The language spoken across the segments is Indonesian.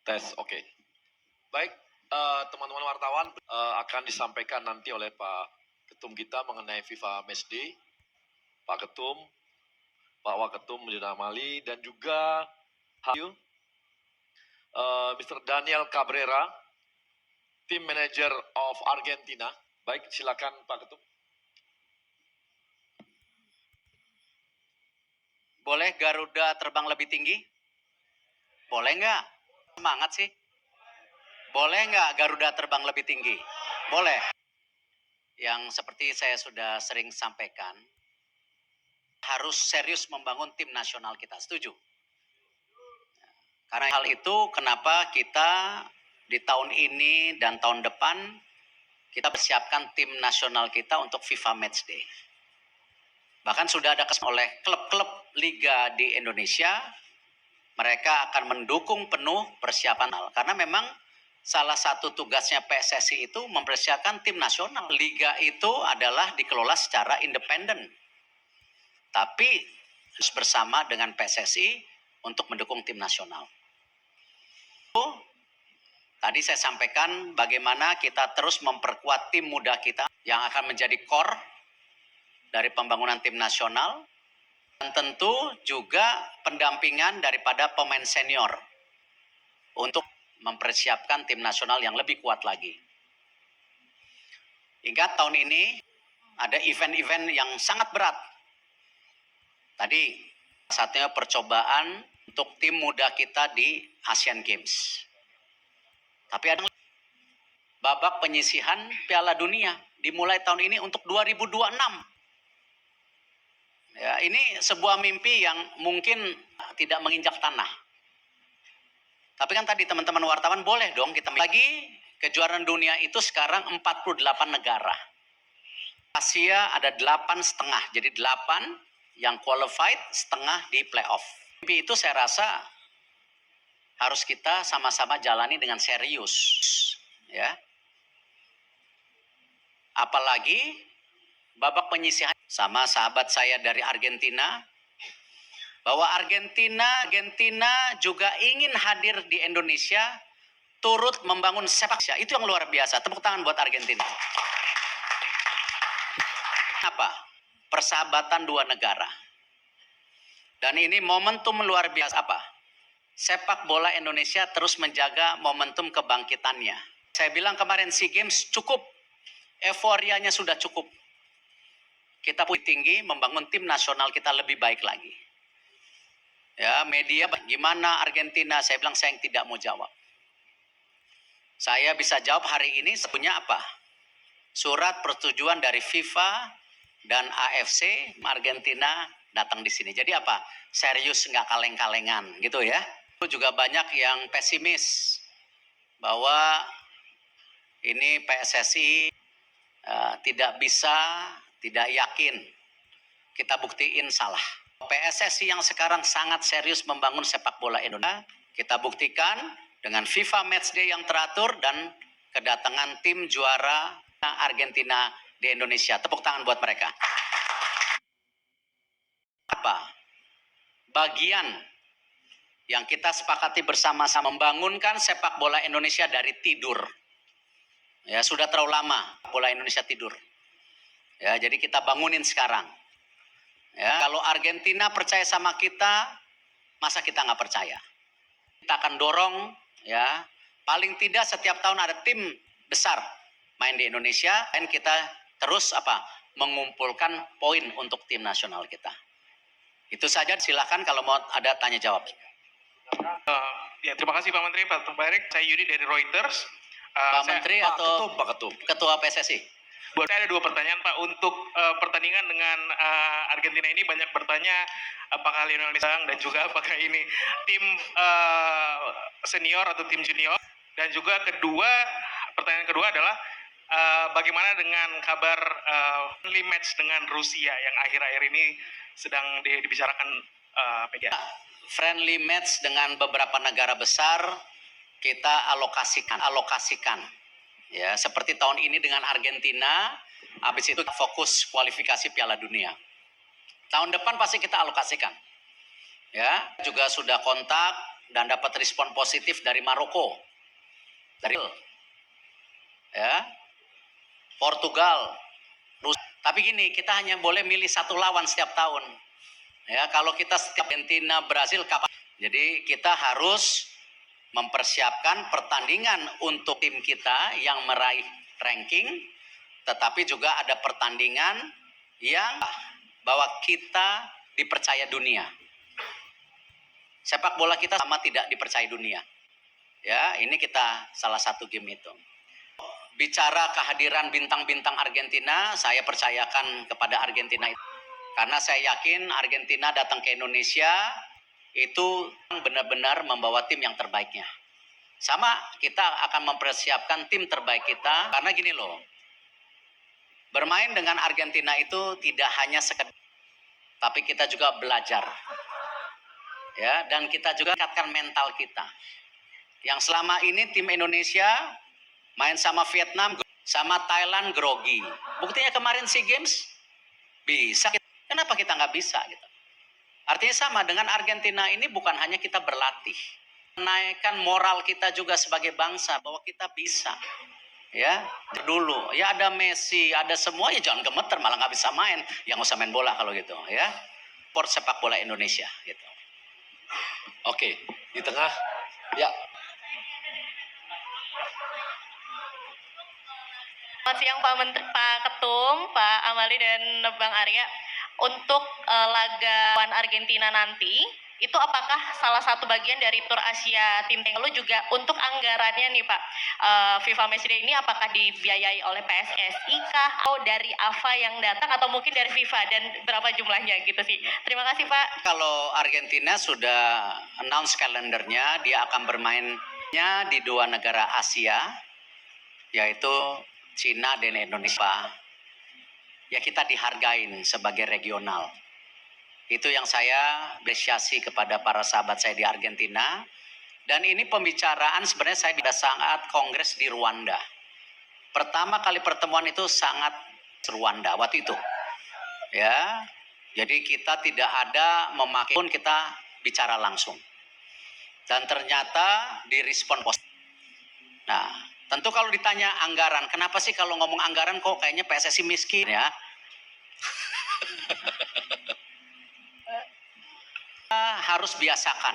Tes, oke. Baik, teman-teman wartawan, akan disampaikan nanti oleh Pak Ketum kita mengenai FIFA Matchday, Pak Ketum, Pak Waketum Medina Mali, dan juga Mr. Daniel Cabrera, Team Manager of Argentina. Baik, silakan Pak Ketum. Boleh Garuda terbang lebih tinggi? Boleh nggak? Semangat sih. Boleh nggak Garuda terbang lebih tinggi? Boleh. Yang seperti saya sudah sering sampaikan, harus serius membangun tim nasional kita. Setuju? Karena hal itu kenapa kita di tahun ini dan tahun depan kita persiapkan tim nasional kita untuk FIFA Matchday. Bahkan sudah ada oleh klub-klub liga di Indonesia, mereka akan mendukung penuh persiapan. Karena memang salah satu tugasnya PSSI itu mempersiapkan tim nasional. Liga itu adalah dikelola secara independen. Tapi harus bersama dengan PSSI untuk mendukung tim nasional. Tadi saya sampaikan bagaimana kita terus memperkuat tim muda kita yang akan menjadi core dari pembangunan tim nasional. Dan tentu juga pendampingan daripada pemain senior untuk mempersiapkan tim nasional yang lebih kuat lagi. Ingat tahun ini ada event-event yang sangat berat. Tadi satunya percobaan untuk tim muda kita di Asian Games. Tapi ada babak penyisihan Piala Dunia dimulai tahun ini untuk 2026. Ya, ini sebuah mimpi yang mungkin tidak menginjak tanah. Tapi kan tadi teman-teman wartawan boleh dong kita lagi kejuaraan dunia itu sekarang 48 negara. Asia ada 8,5, jadi 8 yang qualified, setengah di playoff. Mimpi itu saya rasa harus kita sama-sama jalani dengan serius, ya. Apalagi babak penyisihan sama sahabat saya dari Argentina, bahwa Argentina juga ingin hadir di Indonesia, turut membangun sepak bola. Itu yang luar biasa. Tepuk tangan buat Argentina. Apa? Persahabatan dua negara. Dan ini momentum luar biasa. Apa? Sepak bola Indonesia terus menjaga momentum kebangkitannya. Saya bilang kemarin SEA Games cukup. Euforianya sudah cukup. Kita punya tinggi membangun tim nasional kita lebih baik lagi. Ya, media gimana Argentina? Saya bilang saya yang tidak mau jawab. Saya bisa jawab hari ini sebenarnya apa? Surat persetujuan dari FIFA dan AFC Argentina datang di sini. Jadi apa? Serius, nggak kaleng-kalengan gitu ya. Itu juga banyak yang pesimis bahwa ini PSSI tidak bisa, tidak yakin. Kita buktiin salah. PSSI yang sekarang sangat serius membangun sepak bola Indonesia, kita buktikan dengan FIFA Matchday yang teratur dan kedatangan tim juara Argentina di Indonesia. Tepuk tangan buat mereka. Apa? Bagian yang kita sepakati bersama-sama membangunkan sepak bola Indonesia dari tidur. Ya, sudah terlalu lama bola Indonesia tidur. Ya, jadi kita bangunin sekarang. Ya, kalau Argentina percaya sama kita, masa kita nggak percaya? Kita akan dorong, ya, paling tidak setiap tahun ada tim besar main di Indonesia, dan kita terus apa? Mengumpulkan poin untuk tim nasional kita. Itu saja, silakan kalau mau ada tanya jawab. Ya, terima kasih Pak Menteri, Pak Erik. Saya Yudi dari Reuters. Pak Menteri atau Pak Ketum? Ketua PSSI? Saya ada dua pertanyaan Pak. Untuk pertandingan dengan Argentina ini banyak bertanya apakah Lionel Messi dan juga apakah ini tim senior atau tim junior. Dan juga pertanyaan kedua adalah bagaimana dengan kabar friendly match dengan Rusia yang akhir-akhir ini sedang dibicarakan media. Friendly match dengan beberapa negara besar kita alokasikan. Ya, seperti tahun ini dengan Argentina, habis itu fokus kualifikasi Piala Dunia. Tahun depan pasti kita alokasikan. Ya, juga sudah kontak dan dapat respon positif dari Maroko, dari ya, Portugal, Rusia. Tapi gini, kita hanya boleh milih satu lawan setiap tahun. Ya, kalau kita setiap Argentina, Brasil, kapan? Jadi kita harus mempersiapkan pertandingan untuk tim kita yang meraih ranking, tetapi juga ada pertandingan yang bahwa kita dipercaya dunia. Sepak bola kita sama tidak dipercaya dunia. Ya, ini kita salah satu game itu. Bicara kehadiran bintang-bintang Argentina, saya percayakan kepada Argentina itu. Karena saya yakin Argentina datang ke Indonesia itu benar-benar membawa tim yang terbaiknya. Sama, kita akan mempersiapkan tim terbaik kita. Karena gini loh, bermain dengan Argentina itu tidak hanya sekedar, tapi kita juga belajar. Ya, dan kita juga tingkatkan mental kita. Yang selama ini tim Indonesia main sama Vietnam, sama Thailand grogi. Buktinya kemarin SEA Games bisa. Kenapa kita nggak bisa? Gitu. Artinya sama dengan Argentina ini, bukan hanya kita berlatih, menaikkan moral kita juga sebagai bangsa bahwa kita bisa. Ya, dulu ya ada Messi, ada semua, ya jangan gemeter malah nggak bisa main. Yang usah main bola kalau gitu, ya. Sport sepak bola Indonesia, gitu. Oke, di tengah. Ya, Selamat siang Pak Ketum, Pak Amali dan Bang Arya. Untuk laga lawan Argentina nanti, itu apakah salah satu bagian dari tur Asia tim lalu juga untuk anggarannya nih Pak, FIFA Matchday ini apakah dibiayai oleh PSSI kah atau dari AFA yang datang atau mungkin dari FIFA, dan berapa jumlahnya gitu sih. Terima kasih Pak. Kalau Argentina sudah announce kalendernya, dia akan bermainnya di dua negara Asia, yaitu Cina dan Indonesia. Ya, kita dihargain sebagai regional. Itu yang saya apresiasi kepada para sahabat saya di Argentina. Dan ini pembicaraan sebenarnya saya pada saat kongres di Rwanda. Pertama kali pertemuan itu sangat Rwanda waktu itu. Ya, jadi kita tidak ada memakai pun, kita bicara langsung. Dan ternyata direspon positif. Nah, tentu kalau ditanya anggaran, kenapa sih kalau ngomong anggaran kok kayaknya PSSI miskin ya? Harus biasakan.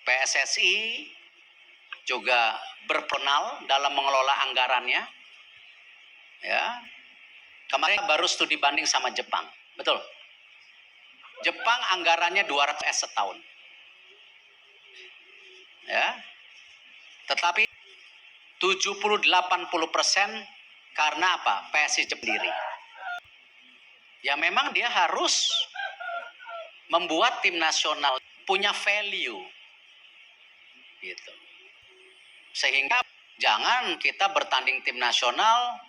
PSSI juga berperan dalam mengelola anggarannya. Ya. Kemarin baru studi banding sama Jepang. Betul. Jepang anggarannya 200 setahun. Ya. Tetapi 70-80% karena apa? PSSI sendiri. Ya memang dia harus membuat tim nasional punya value. Gitu. Sehingga jangan kita bertanding tim nasional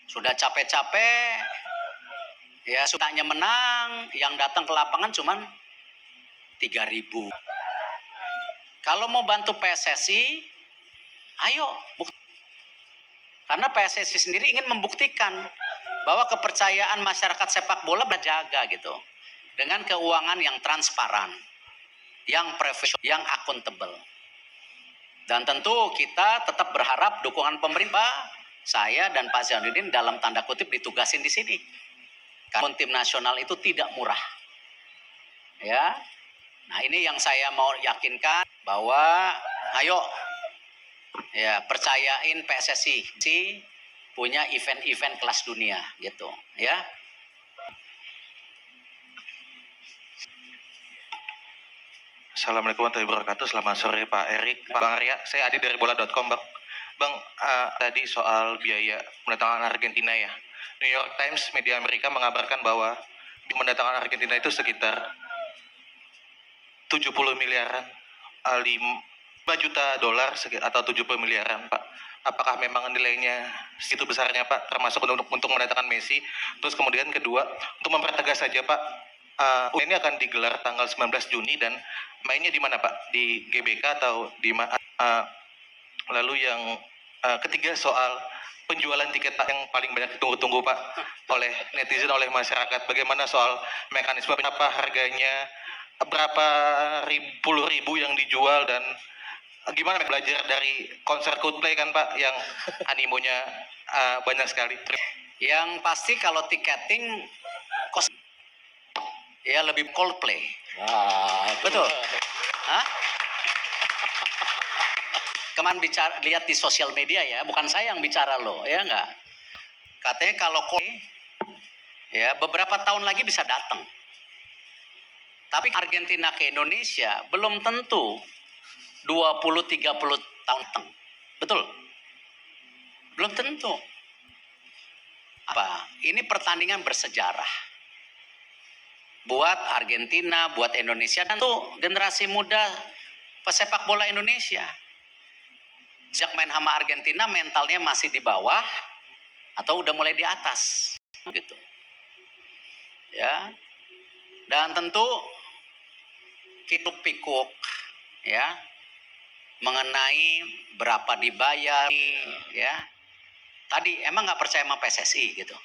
sudah capek-capek, ya sudahnya menang, yang datang ke lapangan cuman 3.000. Kalau mau bantu PSSI, ayo. Karena PSSI sendiri ingin membuktikan bahwa kepercayaan masyarakat sepak bola berjaga gitu. Dengan keuangan yang transparan, yang profesional, yang akuntabel. Dan tentu kita tetap berharap dukungan pemerintah, saya dan Pak Zainuddin dalam tanda kutip ditugasin di sini. Karena tim nasional itu tidak murah. Ya. Nah, ini yang saya mau yakinkan bahwa ayo ya percayain PSSI punya event-event kelas dunia gitu, ya. Assalamualaikum warahmatullahi wabarakatuh. Selamat sore Pak Erik, Bang Arya. Saya Adi dari bola.com, Bang. Bang, tadi soal biaya mendatangkan Argentina ya. New York Times, media Amerika mengabarkan bahwa mendatangkan Argentina itu sekitar 70 miliaran, 5 juta dolar atau 70 miliaran, Pak. Apakah memang nilainya segitu besarnya, Pak? Termasuk untuk mendatangkan Messi. Terus kemudian kedua, untuk mempertegas saja, Pak, ini akan digelar tanggal 19 Juni dan mainnya di mana Pak? Di GBK atau di mana? Lalu yang ketiga soal penjualan tiket Pak yang paling banyak ditunggu-tunggu Pak oleh netizen, oleh masyarakat. Bagaimana soal mekanisme, berapa harganya, berapa puluh ribu yang dijual, dan gimana belajar dari konser Coldplay kan Pak yang animonya banyak sekali. Yang pasti kalau tiketing kos ya lebih Coldplay. Betul. Hah? Kemarin bicara lihat di sosial media ya, bukan saya yang bicara loh, ya enggak. Katanya kalau ya beberapa tahun lagi bisa datang. Tapi Argentina ke Indonesia belum tentu 20-30 tahun datang. Betul? Belum tentu. Apa? Ini pertandingan bersejarah. Buat Argentina, buat Indonesia, dan tuh generasi muda pesepak bola Indonesia. Sejak main sama Argentina mentalnya masih di bawah atau udah mulai di atas gitu. Ya. Dan tentu pikuk ya mengenai berapa dibayar ya. Tadi emang nggak percaya sama PSSI gitu.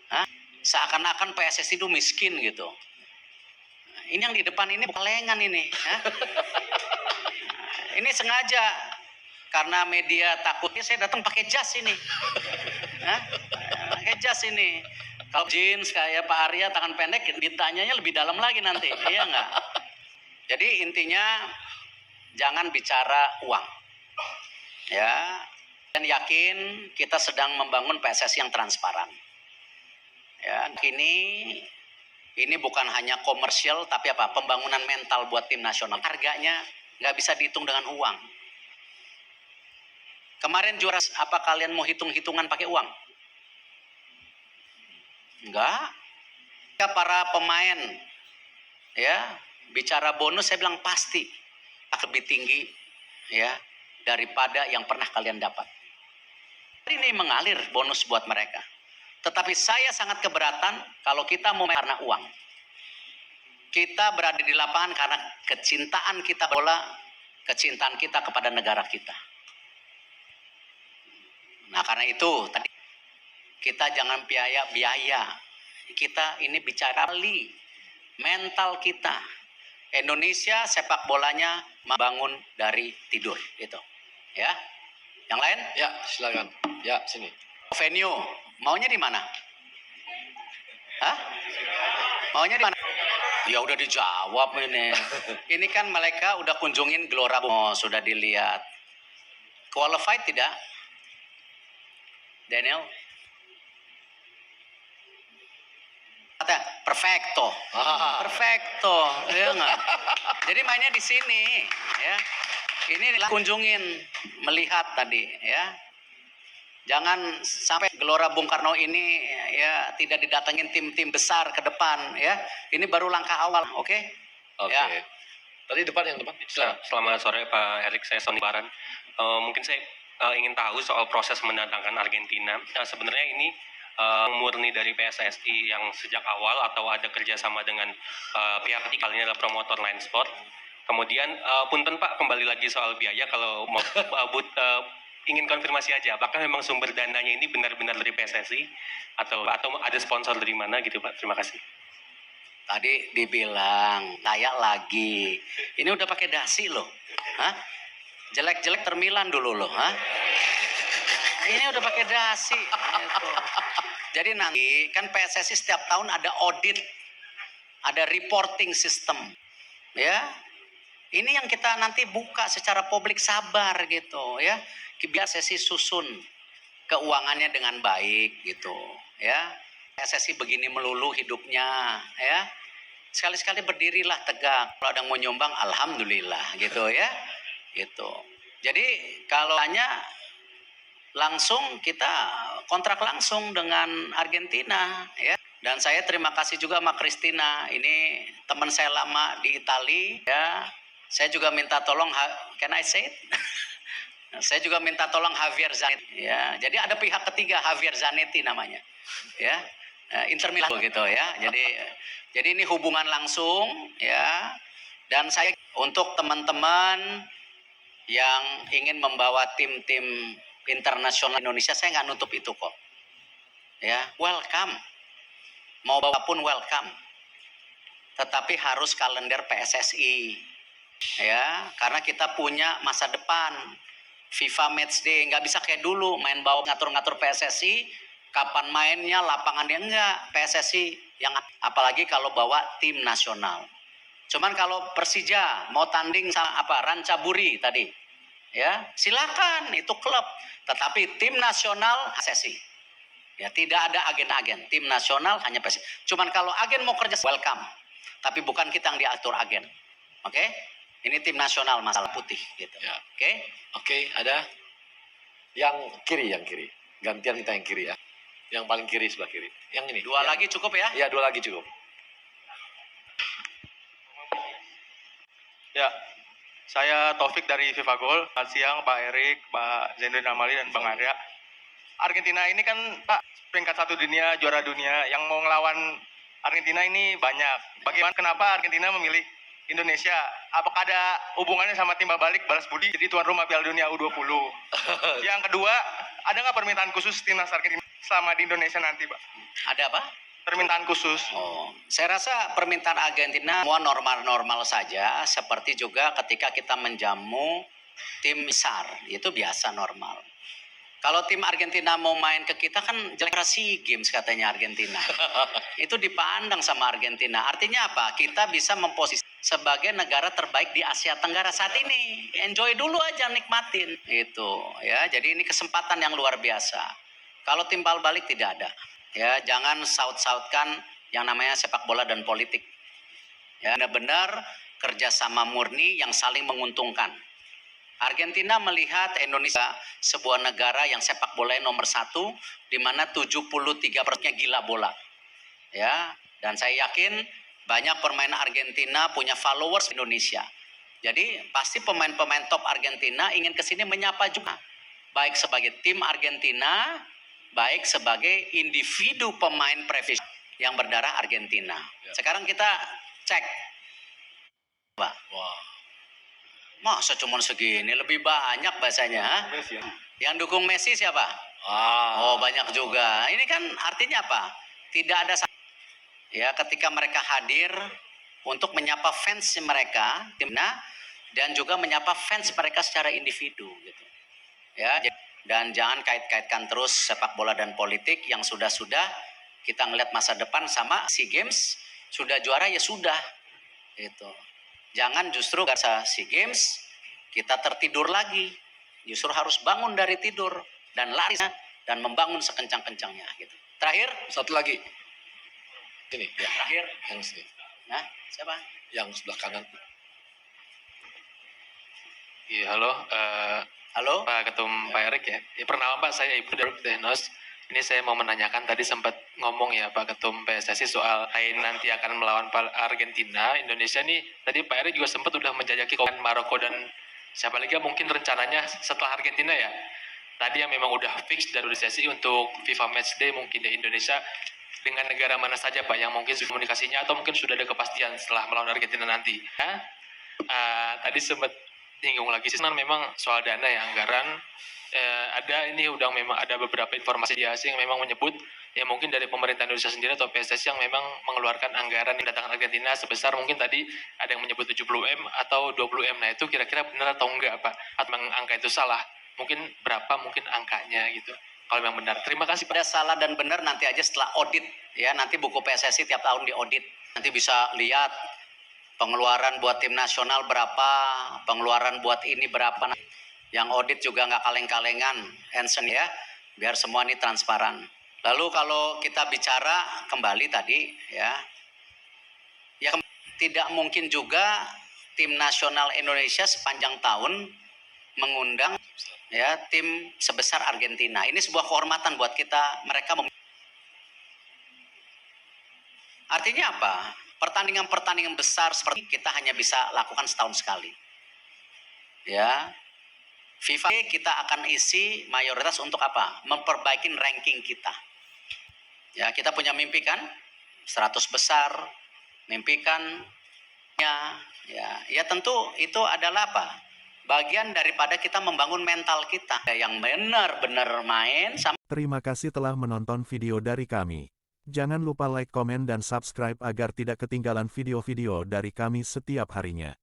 Hah? Seakan-akan PSSI itu miskin gitu. Ini yang di depan ini bukan lengan ini. Hah? Ini sengaja karena media takutnya saya datang pakai jas ini. Hah? Pakai jas ini. Kalau jeans kayak Pak Arya tangan pendek ditanyanya lebih dalam lagi nanti. Iya nggak? Jadi intinya jangan bicara uang. Ya. Dan yakin kita sedang membangun PSSI yang transparan. Ya, ini bukan hanya komersial tapi apa? Pembangunan mental buat tim nasional. Harganya nggak bisa dihitung dengan uang. Kemarin juara apa kalian mau hitung-hitungan pakai uang? Enggak. Ya, para pemain ya bicara bonus saya bilang pasti lebih tinggi ya daripada yang pernah kalian dapat. Ini mengalir bonus buat mereka. Tetapi saya sangat keberatan kalau kita mau karena uang. Kita berada di lapangan karena kecintaan kita bola, kecintaan kita kepada negara kita. Nah karena itu tadi kita jangan biaya. Kita ini bicara mental kita. Indonesia sepak bolanya membangun dari tidur itu. Ya. Yang lain? Ya, silakan. Ya, sini. Venue, maunya di mana? Hah? Maunya di mana? Ya udah dijawab ini. Ini kan mereka udah kunjungin Gelora Bung, sudah dilihat. Qualified tidak? Daniel? Kata perfecto. Perfecto, ya enggak? Jadi mainnya di sini, ya. Ini kunjungin, melihat tadi, ya. Jangan sampai Gelora Bung Karno ini ya tidak didatengin tim-tim besar ke depan ya. Ini baru langkah awal, oke? Oke. Ya. Tadi depan yang depan. Silakan. Selamat sore Pak Erik, saya Sony Baran. Mungkin saya ingin tahu soal proses mendatangkan Argentina. Sebenarnya ini murni dari PSSI yang sejak awal atau ada kerjasama dengan pihak ketiga, ini adalah promotor Line Sport. Kemudian punten Pak, kembali lagi soal biaya, kalau mau ingin konfirmasi aja, apakah memang sumber dananya ini benar-benar dari PSSI atau ada sponsor dari mana gitu Pak? Terima kasih. Tadi dibilang kayak lagi. Ini udah pakai dasi loh. Hah? Jelek-jelek termilan dulu loh, hah? Ini udah pakai dasi gitu. Jadi nanti kan PSSI setiap tahun ada audit, ada reporting system. Ya. Ini yang kita nanti buka secara publik, sabar gitu ya. Biar PSSI susun keuangannya dengan baik gitu ya. PSSI begini melulu hidupnya ya. Sekali-sekali berdirilah tegak. Kalau ada yang mau nyumbang alhamdulillah gitu ya. Gitu. Jadi kalau hanya langsung kita kontrak langsung dengan Argentina ya. Dan saya terima kasih juga sama Christina. Ini teman saya lama di Itali ya. Saya juga minta tolong, can I say it? Saya juga minta tolong Javier Zanetti ya. Jadi ada pihak ketiga, Javier Zanetti namanya. Ya. Inter Milan gitu ya. Jadi ini hubungan langsung ya. Dan saya untuk teman-teman yang ingin membawa tim-tim internasional Indonesia, saya nggak nutup itu kok. Ya, welcome. Mau bawa pun welcome. tetapi harus kalender PSSI. Ya, karena kita punya masa depan. FIFA Matchday nggak bisa kayak dulu main bawa ngatur-ngatur PSSI, kapan mainnya, lapangannya enggak. PSSI yang apalagi kalau bawa tim nasional. Cuman kalau Persija mau tanding sama Rancaburi tadi, ya silakan itu klub. Tetapi tim nasional PSSI. Ya tidak ada agen-agen. Tim nasional hanya PSSI. Cuman kalau agen mau kerja welcome, tapi bukan kita yang diatur agen. Oke? Ini tim nasional masalah putih gitu. Ya. Oke? Oke, ada yang kiri. Gantian kita yang kiri ya. Yang paling kiri sebelah kiri. Yang ini. Dua lagi cukup ya? Ya, 2 lagi cukup. Ya, saya Taufik dari FIFA Goal. Selamat siang Pak Erik, Pak Zainuddin Amali, dan Bang Arya. Argentina ini kan Pak peringkat 1 dunia, juara dunia. Yang mau ngelawan Argentina ini banyak. Bagaimana kenapa Argentina memilih Indonesia? Apakah ada hubungannya sama timbal balik balas budi jadi tuan rumah Piala Dunia U20? Yang kedua, ada nggak permintaan khusus timnas Argentina selama di Indonesia nanti, Pak? Ada apa? Permintaan khusus. Oh, saya rasa permintaan Argentina semua normal-normal saja, seperti juga ketika kita menjamu tim besar, itu biasa normal. Kalau tim Argentina mau main ke kita kan jelek SEA Games katanya Argentina. Itu dipandang sama Argentina. Artinya apa? Kita bisa memposisi sebagai negara terbaik di Asia Tenggara saat ini. Enjoy dulu aja, nikmatin. Gitu ya. Jadi ini kesempatan yang luar biasa. Kalau timbal balik tidak ada. Ya, jangan saut-sautkan yang namanya sepak bola dan politik. Ya, benar-benar kerjasama murni yang saling menguntungkan. Argentina melihat Indonesia sebuah negara yang sepak bolanya nomor 1, di mana 73%-nya gila bola. Ya, dan saya yakin banyak pemain Argentina punya followers Indonesia. Jadi pasti pemain-pemain top Argentina ingin ke sini menyapa juga. Baik sebagai tim Argentina, baik sebagai individu pemain profesional yang berdarah Argentina. Sekarang kita cek. Wah. Masa cuma segini, lebih banyak bahasanya. Yang dukung Messi siapa? Oh, banyak juga. Ini kan artinya apa? Tidak ada ya ketika mereka hadir untuk menyapa fans mereka, timnya, dan juga menyapa fans mereka secara individu gitu. Ya, dan jangan kait-kaitkan terus sepak bola dan politik yang sudah-sudah kita ngelihat masa depan sama SEA Games sudah juara ya sudah. Gitu. Jangan justru karena SEA Games kita tertidur lagi. Justru harus bangun dari tidur dan lari dan membangun sekencang-kencangnya gitu. Terakhir, Satu lagi. Ini, ya. terakhir. Yang sini. Nah, siapa? Yang sebelah kanan. Iya, halo. Halo? Pak Ketum Pak Erik ya. Perkenalkan Pak, saya Ibu dari Tehnos. Ini saya mau menanyakan, tadi sempat ngomong ya Pak Ketum PSSI soal nanti akan melawan Argentina. Indonesia nih, tadi Pak Erik juga sempat udah menjajaki Maroko dan siapa lagi mungkin rencananya setelah Argentina ya. Tadi yang memang udah fix dari PSSI untuk FIFA Matchday mungkin di Indonesia dengan negara mana saja Pak yang mungkin sudah komunikasinya atau mungkin sudah ada kepastian setelah melawan Argentina nanti. Ya? Tadi sempat nyinggung lagi sih, memang soal dana ya, anggaran. Ada ini udah memang ada beberapa informasi di asing yang memang menyebut ya mungkin dari pemerintah Indonesia sendiri atau PSSI yang memang mengeluarkan anggaran yang datang Argentina sebesar mungkin tadi ada yang menyebut 70M atau 20M. Nah itu kira-kira benar atau enggak Pak? Atau memang angka itu salah? Mungkin berapa mungkin angkanya gitu kalau memang benar. Terima kasih Pak. Ada salah dan benar nanti aja setelah audit ya. Nanti buku PSSI tiap tahun diaudit. Nanti bisa lihat pengeluaran buat tim nasional berapa, pengeluaran buat ini berapa. Yang audit juga nggak kaleng-kalengan, Hansen ya, biar semua ini transparan. Lalu kalau kita bicara kembali tadi ya tidak mungkin juga tim nasional Indonesia sepanjang tahun mengundang ya tim sebesar Argentina. Ini sebuah kehormatan buat kita. Artinya apa? Pertandingan-pertandingan besar seperti kita hanya bisa lakukan setahun sekali. Ya. FIFA kita akan isi mayoritas untuk apa? Memperbaiki ranking kita. Ya, kita punya mimpi kan? 100 besar, mimpi kan? Ya tentu itu adalah apa? Bagian daripada kita membangun mental kita. Yang benar-benar main sama. Terima kasih telah menonton video dari kami. Jangan lupa like, komen dan subscribe agar tidak ketinggalan video-video dari kami setiap harinya.